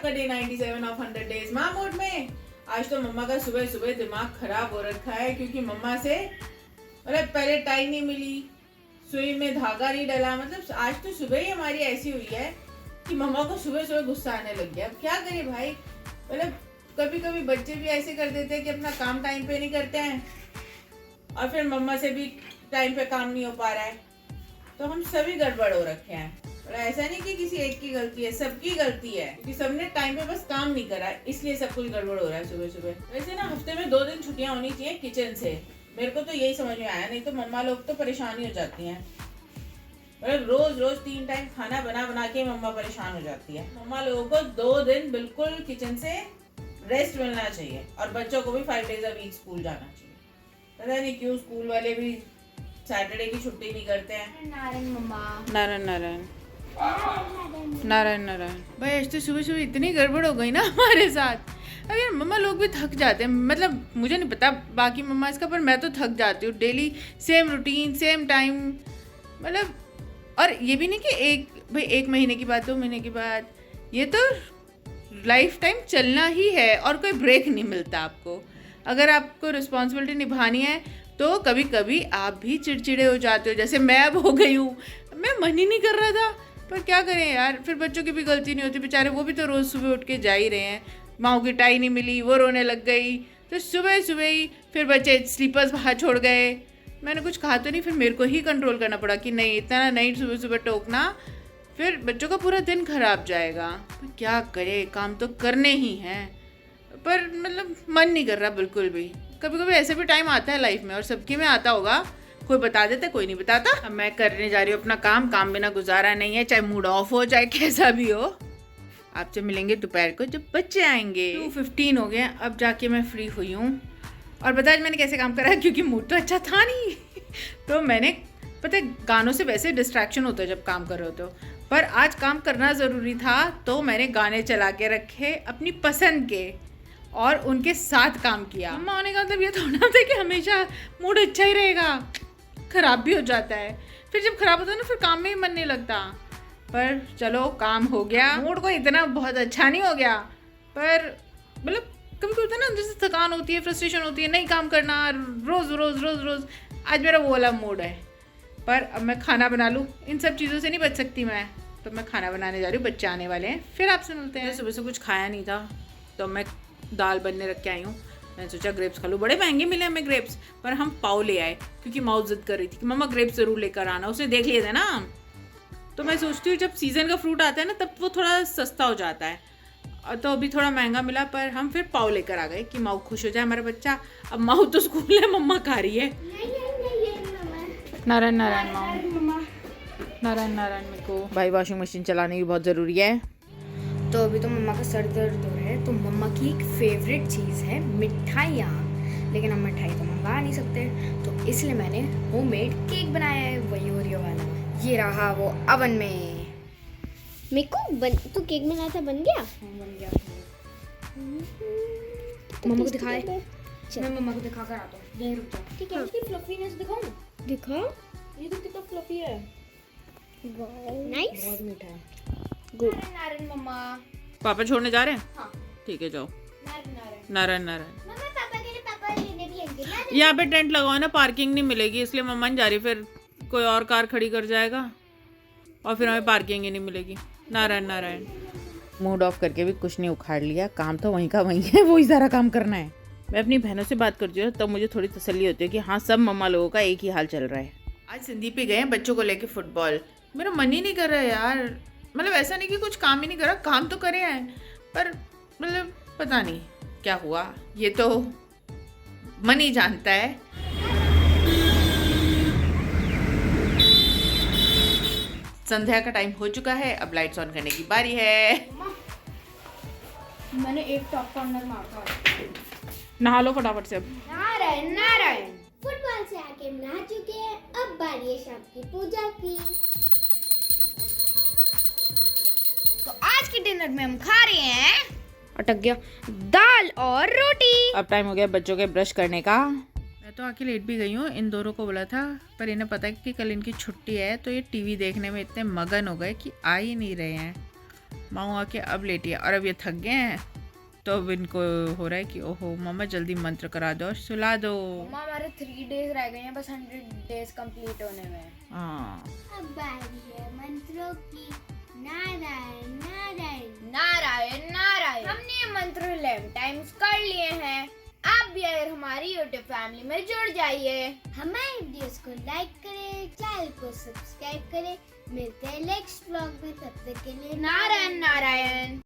आपका day 97 of 100 days माँ mode में। आज तो मम्मा का सुबह सुबह दिमाग खराब हो रखा है क्योंकि मम्मा से मतलब पहले टाई नहीं मिली, सुई में धागा नहीं डला। मतलब आज तो सुबह ही हमारी ऐसी हुई है कि मम्मा को सुबह सुबह गुस्सा आने लग गया। अब क्या करें भाई, मतलब कभी कभी बच्चे भी ऐसे कर देते हैं कि अपना काम टाइम पे नहीं करते हैं और फिर मम्मा से भी टाइम पे काम नहीं हो पा रहा है, तो हम सभी गड़बड़ हो रखे हैं। और ऐसा नहीं कि किसी एक की गलती है, सबकी गलती है क्योंकि सबने टाइम पे बस काम नहीं करा, इसलिए सब कुछ गड़बड़ हो रहा है सुबह सुबह। वैसे ना हफ्ते में 2 दिन छुट्टियां होनी चाहिए किचन से, मेरे को तो यही समझ में आया, नहीं तो मम्मा लोग तो परेशान ही हो जाती हैं। मतलब रोज रोज 3 टाइम खाना बना बना के मम्मा परेशान हो जाती है। मम्मा लोगों को 2 दिन बिल्कुल किचन से रेस्ट मिलना चाहिए और बच्चों को भी 5 डेज अ वीक स्कूल जाना चाहिए। पता नहीं क्यों स्कूल वाले भी सैटरडे की छुट्टी नहीं करते हैं। नारायण मम्मा, नारायण नारायण नारायण नारायण। भाई आज तो सुबह सुबह इतनी गड़बड़ हो गई ना हमारे साथ। अब यार मम्मा लोग भी थक जाते हैं, मतलब मुझे नहीं पता बाकी मम्मा इसका, पर मैं तो थक जाती हूँ। Daily same routine same time, मतलब और ये भी नहीं कि एक महीने की बाद 2 महीने की बाद, ये तो लाइफ टाइम चलना ही है और कोई ब्रेक नहीं मिलता आपको। अगर आपको रिस्पॉन्सिबिलिटी निभानी है तो कभी कभी आप भी चिड़चिड़े हो जाते हो, जैसे मैं अब हो गई हूँ। मैं मन ही नहीं कर रहा था, पर क्या करें यार, फिर बच्चों की भी गलती नहीं होती, बेचारे वो भी तो रोज़ सुबह उठ के जा ही रहे हैं। माँ की टाई नहीं मिली, वो रोने लग गई, तो सुबह सुबह ही फिर बच्चे स्लीपर्स बाहर छोड़ गए। मैंने कुछ कहा तो नहीं, फिर मेरे को ही कंट्रोल करना पड़ा कि नहीं इतना नहीं सुबह सुबह टोकना, फिर बच्चों का पूरा दिन खराब जाएगा। पर क्या करे, काम तो करने ही हैं, पर मतलब मन नहीं कर रहा बिल्कुल भी। कभी कभी ऐसे भी टाइम आता है लाइफ में, और सबकी में आता होगा, कोई बता देता कोई नहीं बताता। अब मैं करने जा रही हूँ अपना काम, काम बिना गुजारा नहीं है, चाहे मूड ऑफ हो चाहे कैसा भी हो। आपसे मिलेंगे दोपहर को जब बच्चे आएंगे। 2:15 हो गए, अब जाके मैं फ्री हुई हूँ। और बता आज मैंने कैसे काम करा, क्योंकि मूड तो अच्छा था नहीं तो मैंने, पता है गानों से वैसे डिस्ट्रैक्शन होता है जब काम कर रहे होते हो, पर आज काम करना ज़रूरी था तो मैंने गाने चला के रखे अपनी पसंद के और उनके साथ काम किया। मम्मा होने का मतलब ये थोड़ा था कि हमेशा मूड अच्छा ही रहेगा, ख़राब भी हो जाता है। फिर जब ख़राब होता है ना, फिर काम में ही मन नहीं लगता। पर चलो काम हो गया, मूड को इतना बहुत अच्छा नहीं हो गया, पर मतलब कभी कभी होता है ना, अंदर से थकान होती है, फ्रस्ट्रेशन होती है, नहीं काम करना रोज़ रोज़ रोज़ रोज़। आज मेरा वो वाला मूड है, पर अब मैं खाना बना लूँ, इन सब चीज़ों से नहीं बच सकती मैं, तो मैं खाना बनाने जा रही हूँ। बच्चे आने वाले हैं, फिर आपसे मिलते हैं। सुबह से कुछ खाया नहीं था तो मैं दाल बनने रख के आई हूँ। मैंने सोचा ग्रेप्स खा लूँ, बड़े महंगे मिले हमें ग्रेप्स, पर हम पाव ले आए क्योंकि माँ जिद कर रही थी कि मम्मा ग्रेप्स ज़रूर लेकर आना, उसने देख लिए थे ना। तो मैं सोचती हूँ जब सीज़न का फ्रूट आता है ना, तब वो थोड़ा सस्ता हो जाता है, और तो अभी थोड़ा महंगा मिला, पर हम फिर पाव लेकर आ गए कि माँ खुश हो जाए हमारा बच्चा। अब माँ तो स्कूल है, मम्मा खा रही है। नारायण नारायण माँ, नारायण नारायण। मेरे को भाई वॉशिंग मशीन चलाने की बहुत ज़रूरी है। तो अभी तो मम्मा का सर दर्द हो रहा है, तो मम्मा की एक फेवरेट चीज़ है मिठाइयाँ, लेकिन हम मिठाई तो मंगा नहीं सकते, तो इसलिए मैंने होममेड केक बनाया है, वही ओरियो वाला। ये रहा वो अवन में। मेरे को तू केक बनाया था, बन गया? बन गया। मम्मा को दिखाए, मैं मम्मा को दिखा कर आता हूँ, यहीं रुक जाओ। ठीक है, इसकी फ्लफीनेस दिखाऊं? दिखा। ये तो कितना फ्लफी है, नाइस, बहुत मीठा है। गुड। नारायण मम्मा। पापा छोड़ने जा रहे हैं? हाँ। ठीक है जाओ। नारायण। नारायण नारायण। मम्मा पापा के लिए पापा लेने भी आएंगे ना। यहाँ पे टेंट लगाओ ना, पार्किंग नहीं मिलेगी, इसलिए मम्मा नहीं जा रही, फिर कोई और कार खड़ी कर जाएगा और फिर हमें पार्किंग ही नहीं मिलेगी। नारायण नारायण। मूड ऑफ करके भी कुछ नहीं उखाड़ लिया, काम तो वहीं का वहीं है, वही सारा काम करना है। मैं अपनी बहनों से बात करती हूँ तब मुझे थोड़ी तसल्ली होती है कि हाँ सब मम्मा लोगों का एक ही हाल चल रहा है। आज संदीप ही गए हैं बच्चों को लेके फुटबॉल, मेरा मन ही नहीं कर रहा है यार। मतलब ऐसा नहीं कि कुछ काम ही नहीं कर रहा, काम तो करे हैं, पर मतलब पता नहीं क्या हुआ, ये तो मन ही जानता है। संध्या का टाइम हो चुका है, अब लाइट्स ऑन करने की बारी है। मैंने एक टॉप कॉर्नर मारा। नहा लो फटाफट से अब। नारायण नारायण। फुटबॉल से आके नहा चुके हैं, अब बारी है शाम की पूजा की। तो आज के डिनर में हम खा रहे हैं, अटक गया, दाल और रोटी। अब टाइम हो गया बच्चों के ब्रश करने का। मैं तो आके लेट भी गई हूँ, इन दोनों को बोला था, पर इन्हें पता है कि कल इनकी छुट्टी है, तो ये टीवी देखने में इतने मगन हो गए कि आ ही नहीं रहे हैं। माऊ आके अब लेटी है और अब ये थक गए हैं, तो अब इनको हो रहा है कि ओहो मम्मा जल्दी मंत्र करा दो और सुला दो। मम्मा हमारे 3 डेज रह गए हैं बस 100 डेज कंप्लीट होने में। हाँ अब बारी है मंत्रों की। नारायण नारायण नारायण नारायण। हमने ये मंत्र 11 टाइम्स कर लिए हैं। आप भी अगर हमारी YouTube फैमिली में जुड़ जाइए। हमारे वीडियोस को लाइक करें, चैनल को सब्सक्राइब करें। मिलते हैं नेक्स्ट व्लॉग में, तब तक के लिए नारायण नारायण।